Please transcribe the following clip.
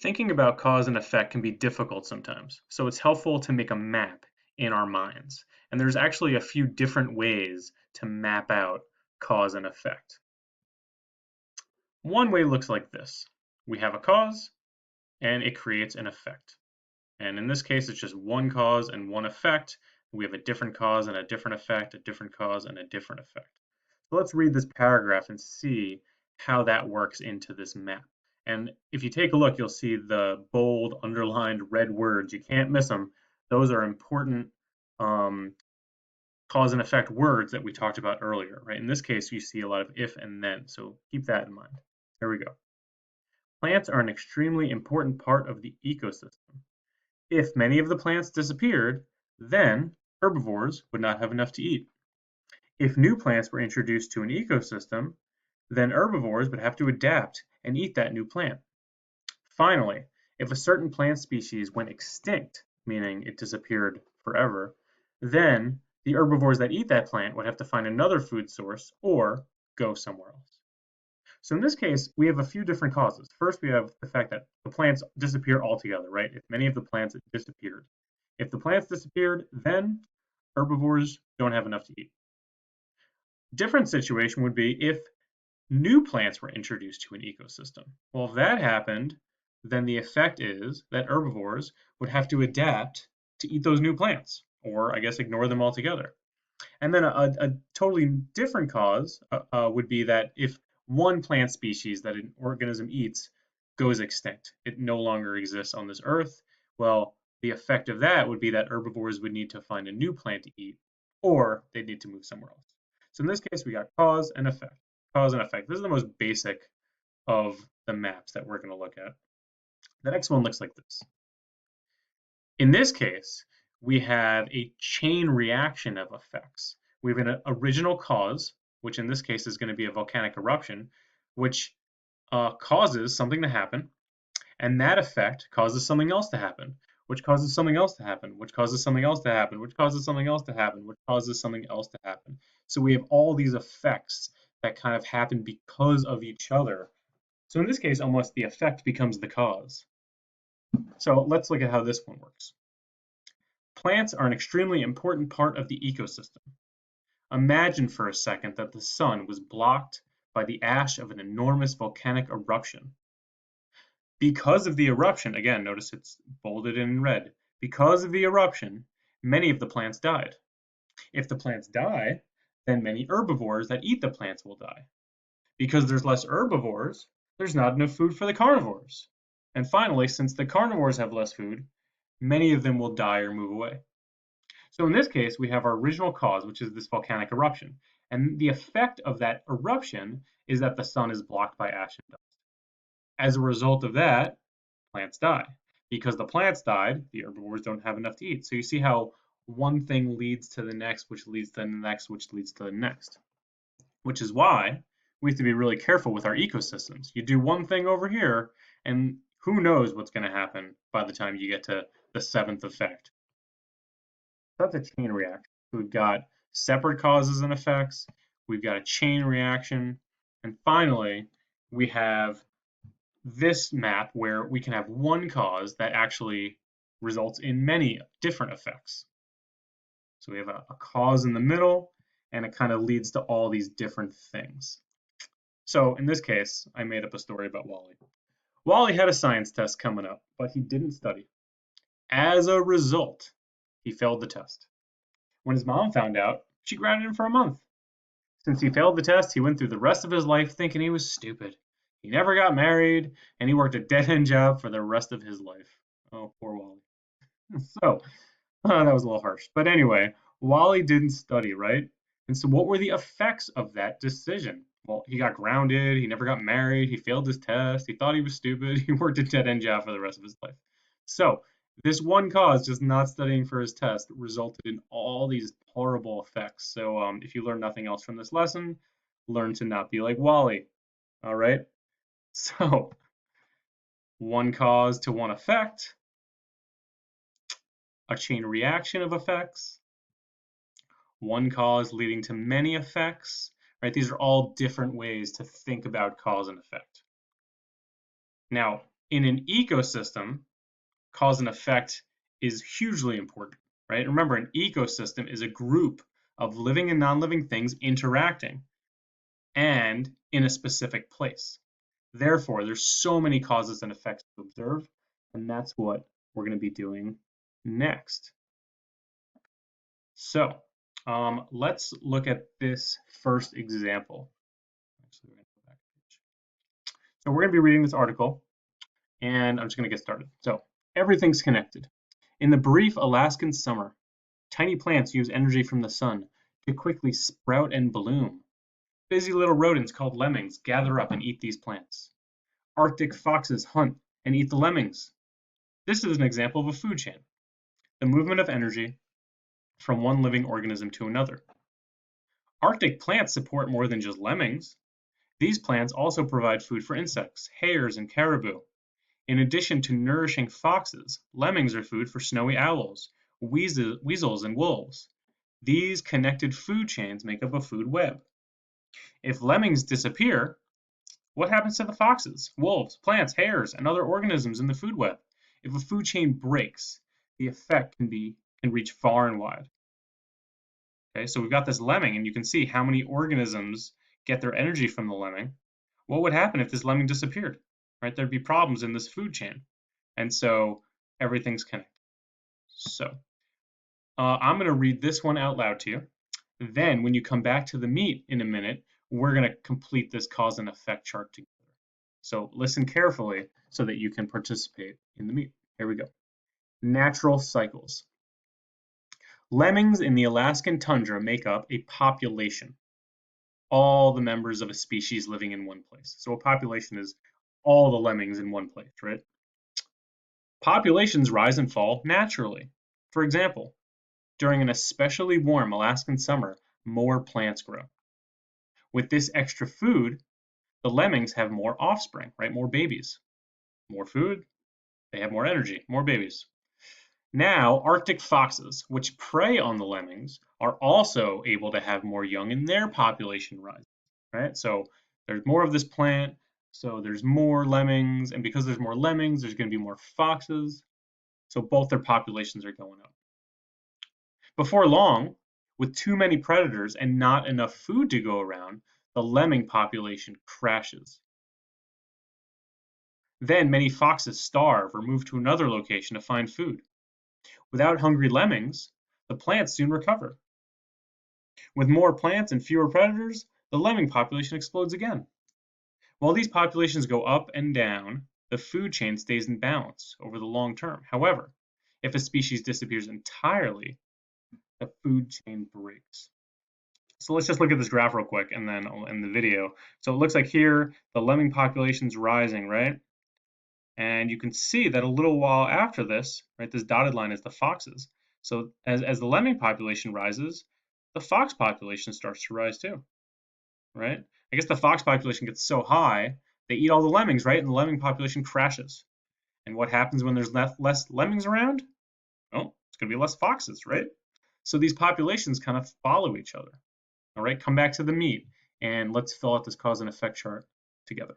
Thinking about cause and effect can be difficult sometimes, so it's helpful to make a map in our minds. And there's actually a few different ways to map out cause and effect. One way looks like this. We have a cause, and it creates an effect. And in this case, it's just one cause and one effect. We have a different cause and a different effect, a different cause and a different effect. So let's read this paragraph and see how that works into this map. And if you take a look, you'll see the bold, underlined red words. You can't miss them. Those are important um, cause and effect words that we talked about earlier, right? In this case, you see a lot of if and then, so keep that in mind. Here we go. Plants are an extremely important part of the ecosystem. If many of the plants disappeared, then herbivores would not have enough to eat. If new plants were introduced to an ecosystem, then herbivores would have to adapt and eat that new plant. Finally, if a certain plant species went extinct, meaning it disappeared forever, then the herbivores that eat that plant would have to find another food source or go somewhere else. So in this case, we have a few different causes. First, we have the fact that the plants disappear altogether, right? If many of the plants disappeared. If the plants disappeared, then herbivores don't have enough to eat. Different situation would be if new plants were introduced to an ecosystem. Well, if that happened, then the effect is that herbivores would have to adapt to eat those new plants, or I guess ignore them altogether. And then a totally different cause would be that if one plant species that an organism eats goes extinct, it no longer exists on this earth, well, the effect of that would be that herbivores would need to find a new plant to eat, or they'd need to move somewhere else. So in this case, we got cause and effect. Cause and effect. This is the most basic of the maps that we're going to look at. The next one looks like this. In this case, we have a chain reaction of effects. We have an original cause, which in this case is going to be a volcanic eruption, which causes something to happen, and that effect causes something else to happen, which causes something else to happen, which causes something else to happen, which causes something else to happen, which causes something else to happen. So we have all these effects that kind of happen because of each other. So in this case, almost the effect becomes the cause. So let's look at how this one works. Plants are an extremely important part of the ecosystem. Imagine for a second that the sun was blocked by the ash of an enormous volcanic eruption. Because of the eruption, again, notice it's bolded in red. Because of the eruption, many of the plants died. If the plants die, then many herbivores that eat the plants will die. Because there's less herbivores, there's not enough food for the carnivores. And finally, since the carnivores have less food, many of them will die or move away. So in this case, we have our original cause, which is this volcanic eruption. And the effect of that eruption is that the sun is blocked by ash and dust. As a result of that, plants die. Because the plants died, the herbivores don't have enough to eat. So you see how one thing leads to the next, which leads to the next, which leads to the next. Which is why we have to be really careful with our ecosystems. You do one thing over here, and who knows what's going to happen by the time you get to the seventh effect. That's a chain reaction. We've got separate causes and effects. We've got a chain reaction. And finally, we have this map where we can have one cause that actually results in many different effects. So we have a cause in the middle, and it kind of leads to all these different things. So in this case, I made up a story about Wally. Wally had a science test coming up, but he didn't study. As a result, he failed the test. When his mom found out, she grounded him for a month. Since he failed the test, he went through the rest of his life thinking he was stupid. He never got married, and he worked a dead-end job for the rest of his life. Oh, poor Wally. So, that was a little harsh. But anyway, Wally didn't study, right? And so what were the effects of that decision? Well, he got grounded, he never got married, he failed his test, he thought he was stupid, he worked a dead-end job for the rest of his life. So, this one cause, just not studying for his test, resulted in all these horrible effects. So, if you learn nothing else from this lesson, learn to not be like Wally. All right? So, one cause to one effect, a chain reaction of effects, one cause leading to many effects, right? These are all different ways to think about cause and effect. Now, In an ecosystem, cause and effect is hugely important, right? Remember, an ecosystem is a group of living and non-living things interacting and in a specific place. Therefore, there's so many causes and effects to observe, and that's what we're going to be doing next. So let's look at this first example. Actually, so we're going to be reading this article, and I'm just going to get started. So everything's connected. In the brief Alaskan summer, tiny plants use energy from the sun to quickly sprout and bloom. Busy little rodents called lemmings gather up and eat these plants. Arctic foxes hunt and eat the lemmings. This is an example of a food chain, the movement of energy from one living organism to another. Arctic plants support more than just lemmings. These plants also provide food for insects, hares, and caribou. In addition to nourishing foxes, lemmings are food for snowy owls, weasels, and wolves. These connected food chains make up a food web. If lemmings disappear, what happens to the foxes, wolves, plants, hares, and other organisms in the food web? If a food chain breaks, the effect can reach far and wide. Okay, so we've got this lemming, and you can see how many organisms get their energy from the lemming. What would happen if this lemming disappeared? Right, there'd be problems in this food chain, and so everything's connected. So I'm going to read this one out loud to you. Then, when you come back to the meat in a minute, we're going to complete this cause and effect chart together. So listen carefully so that you can participate in the meet. Here we go. Natural cycles. Lemmings in the Alaskan tundra make up a population. All the members of a species living in one place. So a population is all the lemmings in one place, right? Populations rise and fall naturally. For example, during an especially warm Alaskan summer, more plants grow. With this extra food, the lemmings have more offspring, right? More babies. More food, they have more energy, more babies. Now, Arctic foxes, which prey on the lemmings, are also able to have more young and their population rises, right? So there's more of this plant, so there's more lemmings, and because there's more lemmings, there's going to be more foxes. So both their populations are going up. Before long, with too many predators and not enough food to go around, the lemming population crashes. Then many foxes starve or move to another location to find food. Without hungry lemmings, the plants soon recover. With more plants and fewer predators, the lemming population explodes again. While these populations go up and down, the food chain stays in balance over the long term. However, if a species disappears entirely, the food chain breaks. So let's just look at this graph real quick and then I'll end the video. So it looks like here the lemming population's rising, right? And you can see that a little while after this, right, this dotted line is the foxes. So as the lemming population rises, the fox population starts to rise too, right? I guess the fox population gets so high, they eat all the lemmings, right? And the lemming population crashes. And what happens when there's less lemmings around? Well, it's going to be less foxes, right? So these populations kind of follow each other. All right, come back to the meat and let's fill out this cause and effect chart together.